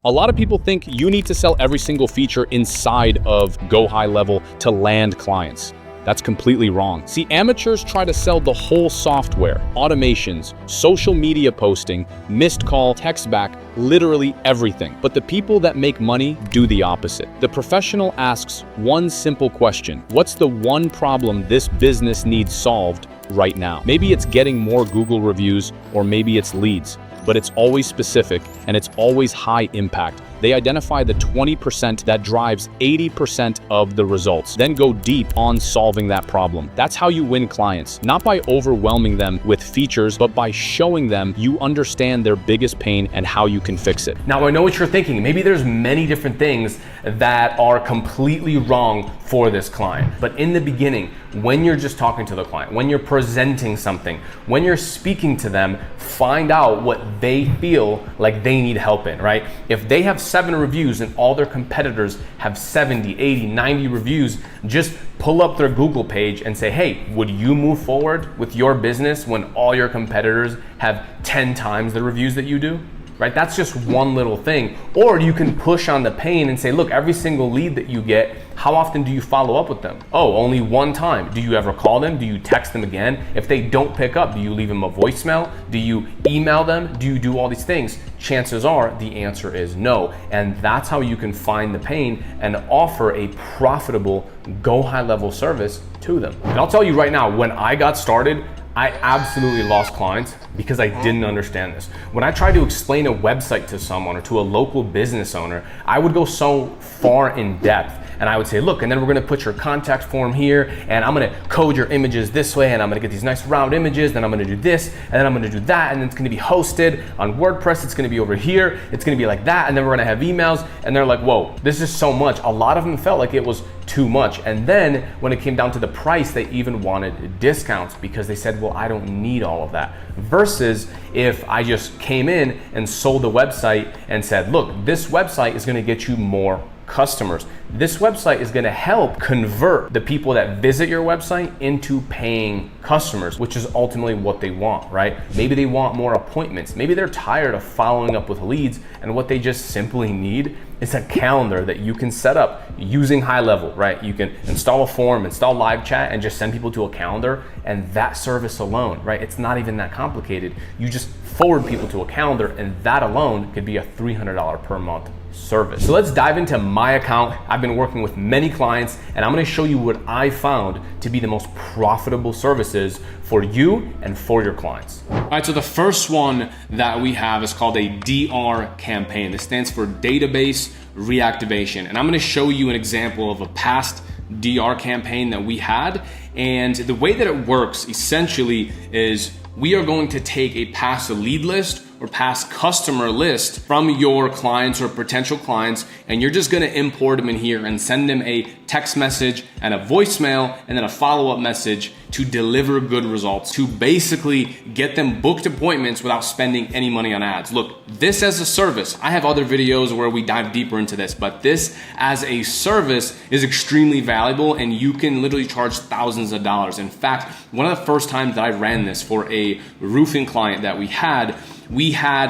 A lot of people think you need to sell every single feature inside of GoHighlevel to land clients. That's completely wrong. See, amateurs try to sell the whole software, automations, social media posting, missed call, text back, literally everything. But the people that make money do the opposite. The professional asks one simple question: what's the one problem this business needs solved right now? Maybe it's getting more Google reviews, or maybe it's leads. But it's always specific and it's always high impact. They identify the 20% that drives 80% of the results, then go deep on solving that problem. That's how you win clients, not by overwhelming them with features, but by showing them you understand their biggest pain and how you can fix it. Now, I know what you're thinking. Maybe there's many different things that are completely wrong for this client. But in the beginning, when you're just talking to the client, when you're presenting something, when you're speaking to them, find out what they feel like they need help in, right? If they have 7 reviews and all their competitors have 70, 80, 90 reviews, just pull up their Google page and say, hey, would you move forward with your business when all your competitors have 10 times the reviews that you do? Right? That's just one little thing. Or you can push on the pain and say, look, every single lead that you get, how often do you follow up with them? Oh, only one time. Do you ever call them? Do you text them again? If they don't pick up, do you leave them a voicemail? Do you email them? Do you do all these things? Chances are the answer is no. And that's how you can find the pain and offer a profitable GoHighlevel service to them. And I'll tell you right now, when I got started, I absolutely lost clients because I didn't understand this. When I tried to explain a website to someone or to a local business owner, I would go so far in depth. And I would say, look, and then we're gonna put your contact form here, and I'm gonna code your images this way, and I'm gonna get these nice round images, then I'm gonna do this, and then I'm gonna do that, and then it's gonna be hosted on WordPress, it's gonna be over here, it's gonna be like that, and then we're gonna have emails, and they're like, whoa, this is so much. A lot of them felt like it was too much. And then when it came down to the price, they even wanted discounts because they said, well, I don't need all of that. Versus if I just came in and sold the website and said, look, this website is gonna get you more customers. This website is gonna help convert the people that visit your website into paying customers, which is ultimately what they want, right? Maybe they want more appointments. Maybe they're tired of following up with leads, and what they just simply need is a calendar that you can set up using HighLevel, right? You can install a form, install live chat, and just send people to a calendar, and that service alone, right? It's not even that complicated. You just forward people to a calendar, and that alone could be a $300 per month service. So let's dive into my account. I've been working with many clients, and I'm gonna show you what I found to be the most profitable services for you and for your clients. All right, so the first one that we have is called a DR campaign. This stands for database reactivation. And I'm gonna show you an example of a past DR campaign that we had. And the way that it works essentially is we are going to take a past lead list or past customer list from your clients or potential clients, and you're just gonna import them in here and send them a text message and a voicemail and then a follow-up message to deliver good results, to basically get them booked appointments without spending any money on ads. Look, this as a service, I have other videos where we dive deeper into this, but this as a service is extremely valuable, and you can literally charge thousands of dollars. In fact, one of the first times that I ran this for a roofing client that we had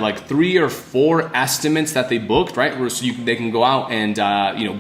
like 3 or 4 estimates that they booked, right? So they can go out and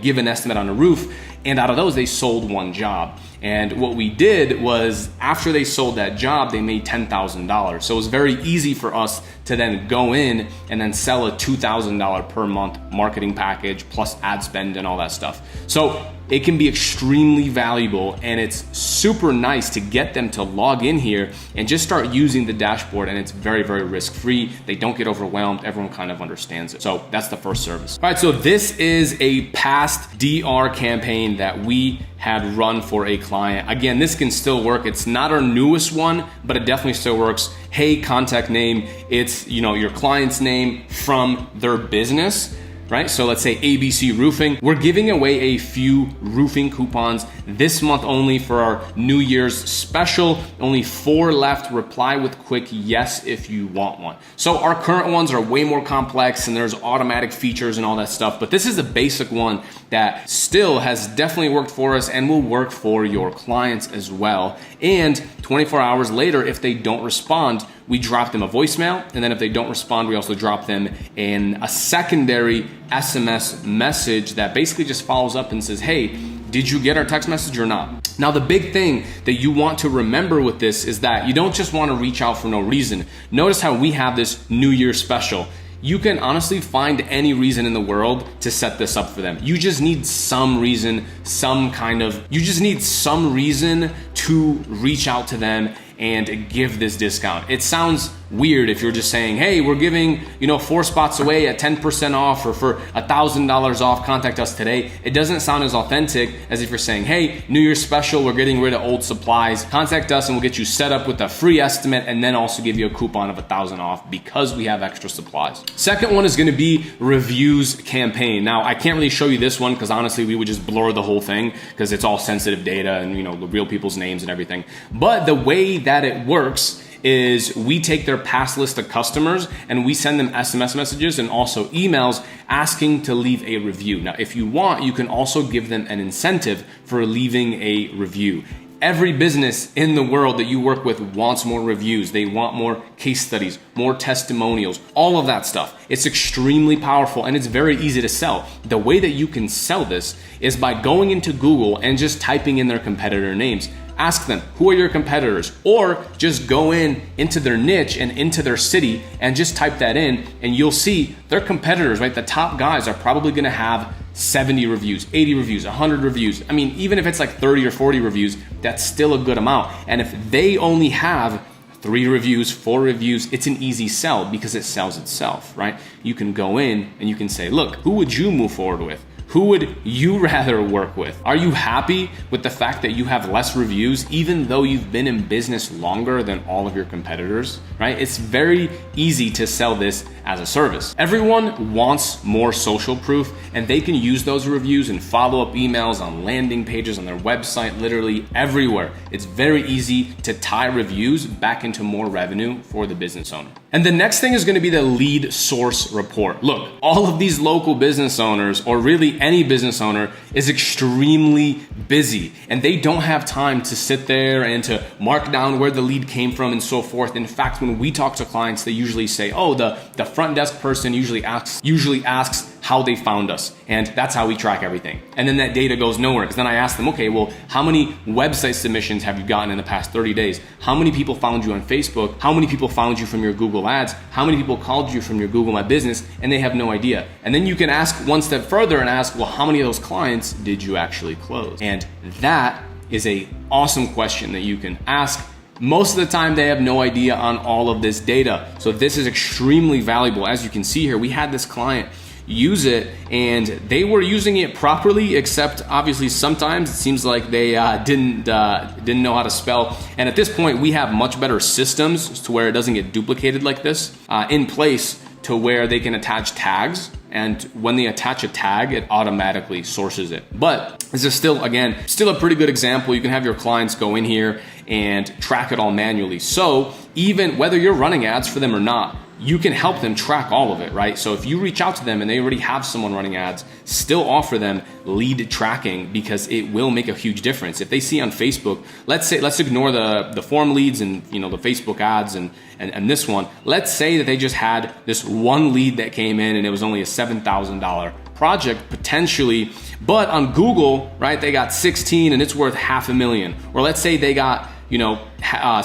give an estimate on a roof, and out of those they sold 1 job. And what we did was, after they sold that job, they made $10,000. So it was very easy for us to then go in and then sell a $2,000 per month marketing package plus ad spend and all that stuff. So it can be extremely valuable, and it's super nice to get them to log in here and just start using the dashboard, and it's very, very risk-free. They don't get overwhelmed. Everyone kind of understands it. So that's the first service. All right, so this is a past DR campaign that we had run for a client. Again, this can still work. It's not our newest one, but it definitely still works. Hey, contact name, it's your client's name from their business, right? So let's say ABC Roofing. We're giving away a few roofing coupons this month only for our New Year's special. Only 4 left. Reply with quick yes if you want one. So our current ones are way more complex, and there's automatic features and all that stuff, but this is a basic one that still has definitely worked for us and will work for your clients as well. And 24 hours later, if they don't respond, we drop them a voicemail. And then if they don't respond, we also drop them in a secondary SMS message that basically just follows up and says, hey, did you get our text message or not? Now, the big thing that you want to remember with this is that you don't just want to reach out for no reason. Notice how we have this New Year's special. You can honestly find any reason in the world to set this up for them. You just need some reason, you just need some reason to reach out to them and give this discount. It sounds weird if you're just saying, hey, we're giving 4 spots away at 10% off, or for $1,000 off, contact us today. It doesn't sound as authentic as if you're saying, hey, New Year's special, we're getting rid of old supplies, contact us and we'll get you set up with a free estimate and then also give you a coupon of $1,000 off because we have extra supplies. Second one is gonna be reviews campaign. Now, I can't really show you this one because honestly, we would just blur the whole thing because it's all sensitive data and the real people's names and everything. But the way that it works is we take their past list of customers and we send them SMS messages and also emails asking to leave a review. Now, if you want, you can also give them an incentive for leaving a review. Every business in the world that you work with wants more reviews. They want more case studies, more testimonials, all of that stuff. It's extremely powerful and it's very easy to sell. The way that you can sell this is by going into Google and just typing in their competitor names. Ask them, who are your competitors? Or just go into their niche and into their city and just type that in and you'll see their competitors, right? The top guys are probably gonna have 70 reviews, 80 reviews, 100 reviews. I mean, even if it's like 30 or 40 reviews, that's still a good amount. And if they only have 3 reviews, 4 reviews, it's an easy sell because it sells itself, right? You can go in and you can say, look, who would you move forward with? Who would you rather work with? Are you happy with the fact that you have less reviews, even though you've been in business longer than all of your competitors, right? It's very easy to sell this as a service. Everyone wants more social proof and they can use those reviews and follow-up emails on landing pages, on their website, literally everywhere. It's very easy to tie reviews back into more revenue for the business owner. And the next thing is gonna be the lead source report. Look, all of these local business owners, or really any business owner, is extremely busy and they don't have time to sit there and to mark down where the lead came from and so forth. In fact, when we talk to clients, they usually say, oh, the front desk person usually asks how they found us. And that's how we track everything. And then that data goes nowhere because then I ask them, okay, well, how many website submissions have you gotten in the past 30 days? How many people found you on Facebook? How many people found you from your Google ads? How many people called you from your Google My Business? And they have no idea. And then you can ask one step further and ask, well, how many of those clients did you actually close? And that is an awesome question that you can ask. Most of the time they have no idea on all of this data. So this is extremely valuable. As you can see here, we had this client use it and they were using it properly, except obviously sometimes it seems like they didn't know how to spell. And at this point we have much better systems to where it doesn't get duplicated like this in place, to where they can attach tags, and when they attach a tag, it automatically sources it. But this is still a pretty good example. You can have your clients go in here and track it all manually. So even whether you're running ads for them or not, you can help them track all of it, right? So if you reach out to them and they already have someone running ads, still offer them lead tracking because it will make a huge difference. If they see on Facebook, let's ignore the form leads and the Facebook ads and this one. Let's say that they just had this one lead that came in and it was only a $7,000 project potentially, but on Google, right, they got 16 and it's worth $500,000. Or let's say they got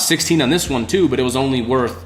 16 on this one too, but it was only worth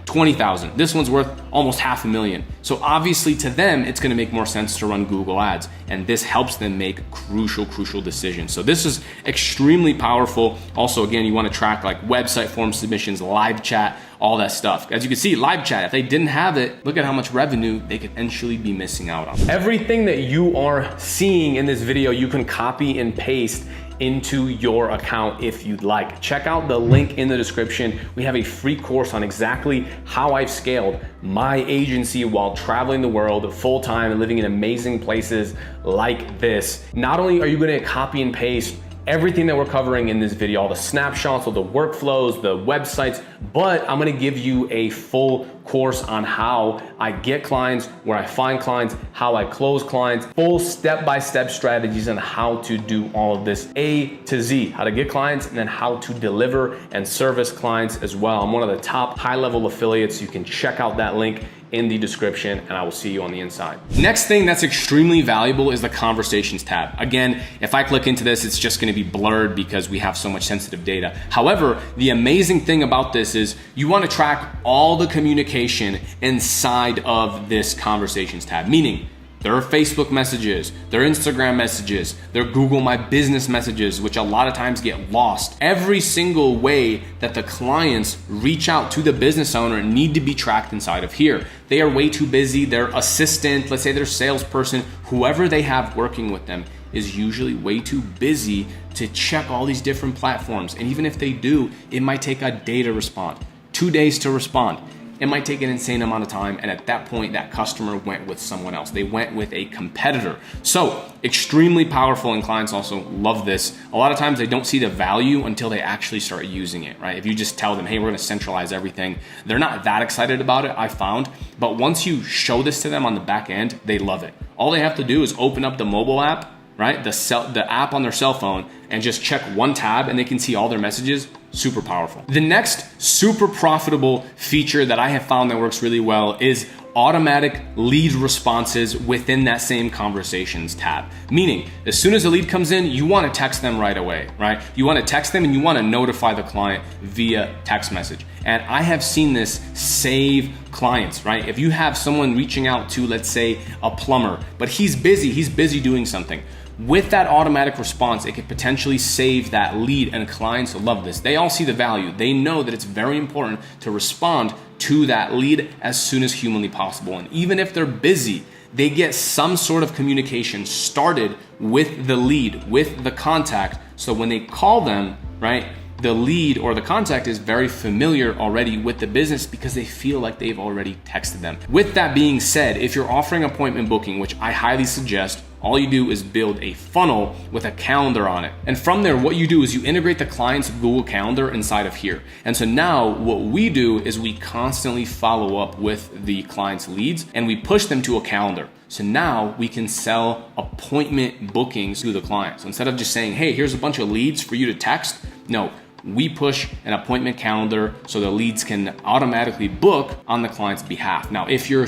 20,000. This one's worth almost $500,000. So obviously to them, it's gonna make more sense to run Google ads. And this helps them make crucial decisions. So this is extremely powerful. Also, again, you wanna track like website form submissions, live chat, all that stuff. As you can see, live chat, if they didn't have it, look at how much revenue they could potentially be missing out on. Everything that you are seeing in this video, you can copy and paste into your account if you'd like. Check out the link in the description. We have a free course on exactly how I've scaled my agency while traveling the world full-time and living in amazing places like this. Not only are you gonna copy and paste everything that we're covering in this video, all the snapshots, all the workflows, the websites, but I'm gonna give you a full course on how I get clients, where I find clients, how I close clients, full step-by-step strategies on how to do all of this A to Z, how to get clients and then how to deliver and service clients as well. I'm one of the top high-level affiliates. You can check out that link in the description, and I will see you on the inside. Next thing that's extremely valuable is the conversations tab. Again, if I click into this, it's just gonna be blurred because we have so much sensitive data. However, the amazing thing about this is you wanna track all the communication inside of this conversations tab, meaning there are Facebook messages, there are Instagram messages, there are Google My Business messages, which a lot of times get lost. Every single way that the clients reach out to the business owner need to be tracked inside of here. They are way too busy. Their assistant, let's say their salesperson, whoever they have working with them is usually way too busy to check all these different platforms. And even if they do, it might take a day to respond, 2 days to respond. It might take an insane amount of time, and at that point, that customer went with someone else. They went with a competitor. So extremely powerful, and clients also love this. A lot of times they don't see the value until they actually start using it, right? If you just tell them, hey, we're gonna centralize everything, they're not that excited about it, I found. But once you show this to them on the back end, they love it. All they have to do is open up the mobile app, right? The app on their cell phone, and just check one tab and they can see all their messages. Super powerful. The next super profitable feature that I have found that works really well is automatic lead responses within that same conversations tab. Meaning, as soon as a lead comes in, you want to text them right away, right? You want to text them and you want to notify the client via text message. And I have seen this save clients, right? If you have someone reaching out to, let's say, a plumber, but he's busy doing something. With that automatic response, it could potentially save that lead, and clients love this. They all see the value. They know that it's very important to respond to that lead as soon as humanly possible. And even if they're busy, they get some sort of communication started with the lead, with the contact. So when they call them, right, the lead or the contact is very familiar already with the business because they feel like they've already texted them. With that being said, if you're offering appointment booking, which I highly suggest, all you do is build a funnel with a calendar on it. And from there, what you do is you integrate the client's Google Calendar inside of here. And so now what we do is we constantly follow up with the client's leads and we push them to a calendar. So now we can sell appointment bookings to the client. So instead of just saying, hey, here's a bunch of leads for you to text, no, we push an appointment calendar so the leads can automatically book on the client's behalf. Now, if you're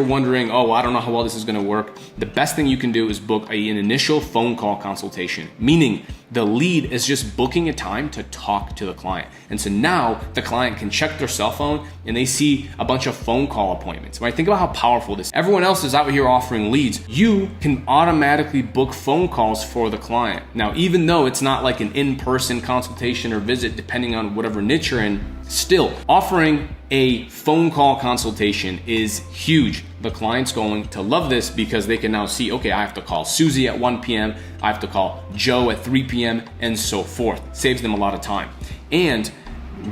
wondering, oh, I don't know how well this is gonna work, the best thing you can do is book an initial phone call consultation, meaning the lead is just booking a time to talk to the client. And so now the client can check their cell phone and they see a bunch of phone call appointments, right? Think about how powerful this is. Everyone else is out here offering leads. You can automatically book phone calls for the client. Now, even though it's not like an in-person consultation or visit, depending on whatever niche you're in, still offering a phone call consultation is huge. The client's going to love this because they can now see, okay, I have to call Susie at 1 p.m., I have to call Joe at 3 p.m., and so forth. Saves them a lot of time. And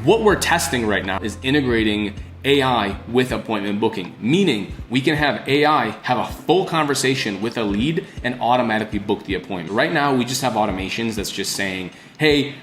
what we're testing right now is integrating AI with appointment booking, meaning we can have AI have a full conversation with a lead and automatically book the appointment. Right now, we just have automations that's just saying, hey,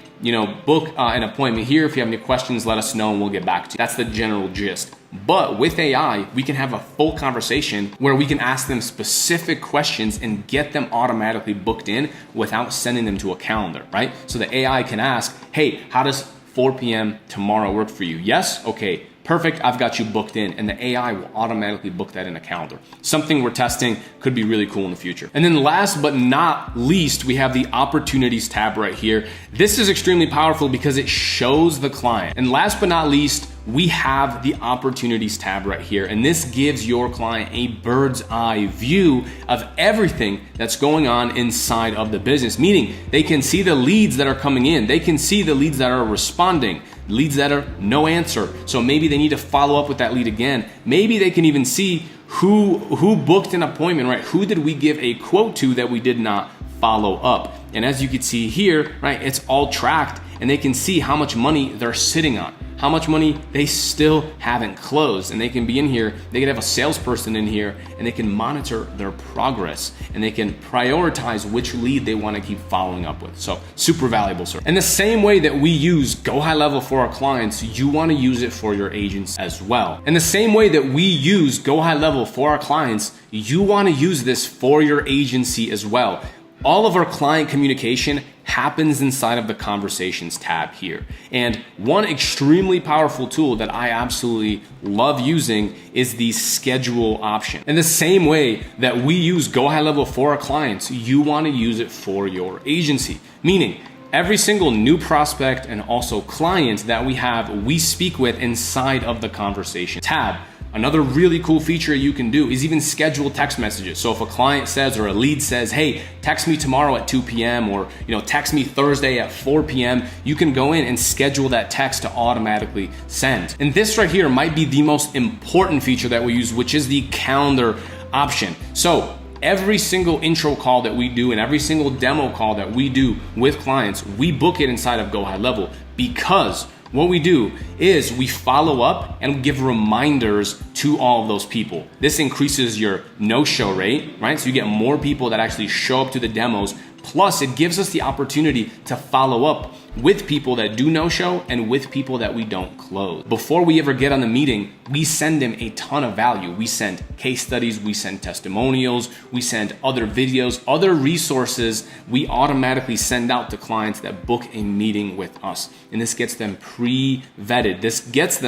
book an appointment here. If you have any questions, let us know and we'll get back to you. That's the general gist. But with AI, we can have a full conversation where we can ask them specific questions and get them automatically booked in without sending them to a calendar, right? So the AI can ask, hey, how does 4 p.m. tomorrow work for you? Yes? Okay. Perfect, I've got you booked in, and the AI will automatically book that in a calendar. Something we're testing, could be really cool in the future. And then last but not least, we have the opportunities tab right here. This is extremely powerful because it shows the client. And last but not least, we have the opportunities tab right here. And this gives your client a bird's eye view of everything that's going on inside of the business, meaning they can see the leads that are coming in. They can see the leads that are responding, leads that are no answer. So maybe they need to follow up with that lead again. Maybe they can even see who booked an appointment, right? Who did we give a quote to that we did not follow up? And as you can see here, right, it's all tracked and they can see how much money they're sitting on, how much money they still haven't closed. And they can be in here, they can have a salesperson in here, and they can monitor their progress, and they can prioritize which lead they want to keep following up with. So super valuable, sir. And the same way that we use GoHighlevel for our clients, you want to use it for your agents as well. And the same way that we use GoHighlevel for our clients, you want to use this for your agency as well. All of our client communication happens inside of the conversations tab here. And one extremely powerful tool that I absolutely love using is the schedule option. In the same way that we use GoHighlevel for our clients, you want to use it for your agency. Meaning, every single new prospect and also client that we speak with inside of the conversation tab. Another really cool feature you can do is even schedule text messages. So if a client says, or a lead says, hey, text me tomorrow at 2 p.m. or text me Thursday at 4 p.m., you can go in and schedule that text to automatically send. And this right here might be the most important feature that we use, which is the calendar option. So every single intro call that we do and every single demo call that we do with clients, we book it inside of GoHighlevel, because what we do is we follow up and give reminders to all of those people. This increases your no-show rate, right? So you get more people that actually show up to the demos. Plus, it gives us the opportunity to follow up with people that do no-show and with people that we don't close. Before we ever get on the meeting, we send them a ton of value. We send case studies, we send testimonials, we send other videos, other resources we automatically send out to clients that book a meeting with us. And this gets them pre-vetted. This gets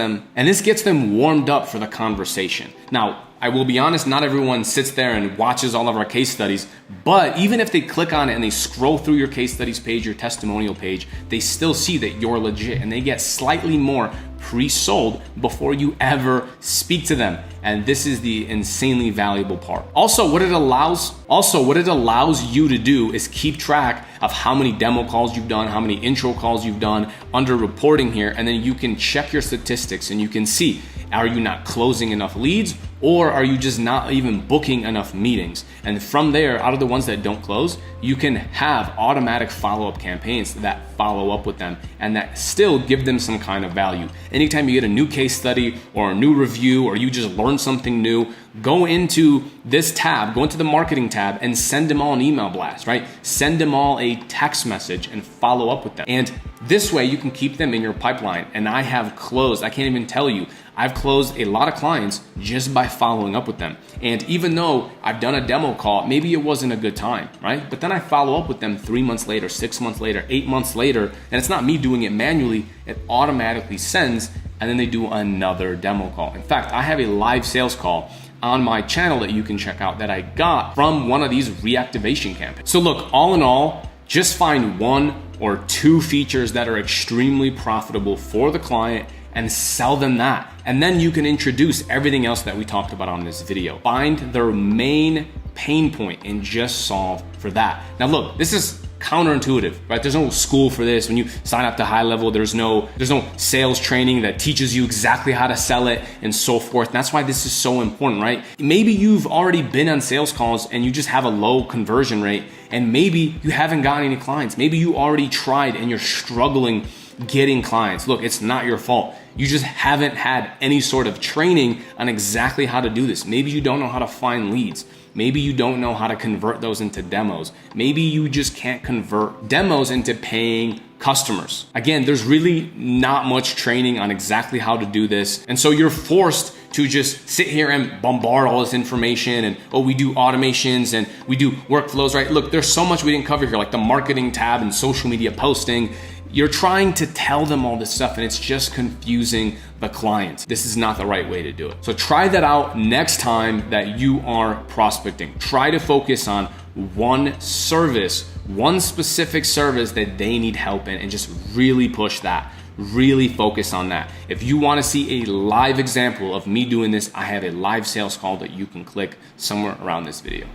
them warmed up for the conversation. Now, I will be honest, not everyone sits there and watches all of our case studies, but even if they click on it and they scroll through your case studies page, your testimonial page, they still see that you're legit, and they get slightly more pre-sold before you ever speak to them. And this is the insanely valuable part. Also, what it allows you to do is keep track of how many demo calls you've done, how many intro calls you've done under reporting here, and then you can check your statistics and you can see, are you not closing enough leads, or are you just not even booking enough meetings? And from there, out of the ones that don't close, you can have automatic follow-up campaigns that follow up with them and that still give them some kind of value. Anytime you get a new case study or a new review, or you just learn something new, go into this tab, go into the marketing tab and send them all an email blast, right? Send them all a text message and follow up with them. And this way you can keep them in your pipeline. And I can't even tell you, I've closed a lot of clients just by following up with them. And even though I've done a demo call, maybe it wasn't a good time, right? But then I follow up with them 3 months later, 6 months later, 8 months later, and it's not me doing it manually, it automatically sends, and then they do another demo call. In fact, I have a live sales call on my channel that you can check out that I got from one of these reactivation campaigns. So look, all in all, just find 1 or 2 features that are extremely profitable for the client and sell them that. And then you can introduce everything else that we talked about on this video. Find their main pain point and just solve for that. Now look, this is counterintuitive, right? There's no school for this. When you sign up to HighLevel, there's no sales training that teaches you exactly how to sell it and so forth. And that's why this is so important, right? Maybe you've already been on sales calls and you just have a low conversion rate, and maybe you haven't gotten any clients. Maybe you already tried and you're struggling getting clients. Look, it's not your fault. You just haven't had any sort of training on exactly how to do this. Maybe you don't know how to find leads. Maybe you don't know how to convert those into demos. Maybe you just can't convert demos into paying customers. Again, there's really not much training on exactly how to do this. And so you're forced to just sit here and bombard all this information and, oh, we do automations and we do workflows, right? Look, there's so much we didn't cover here, like the marketing tab and social media posting. You're trying to tell them all this stuff and it's just confusing the client. This is not the right way to do it. So try that out next time that you are prospecting. Try to focus on one service, one specific service that they need help in, and just really push that. Really focus on that. If you want to see a live example of me doing this, I have a live sales call that you can click somewhere around this video.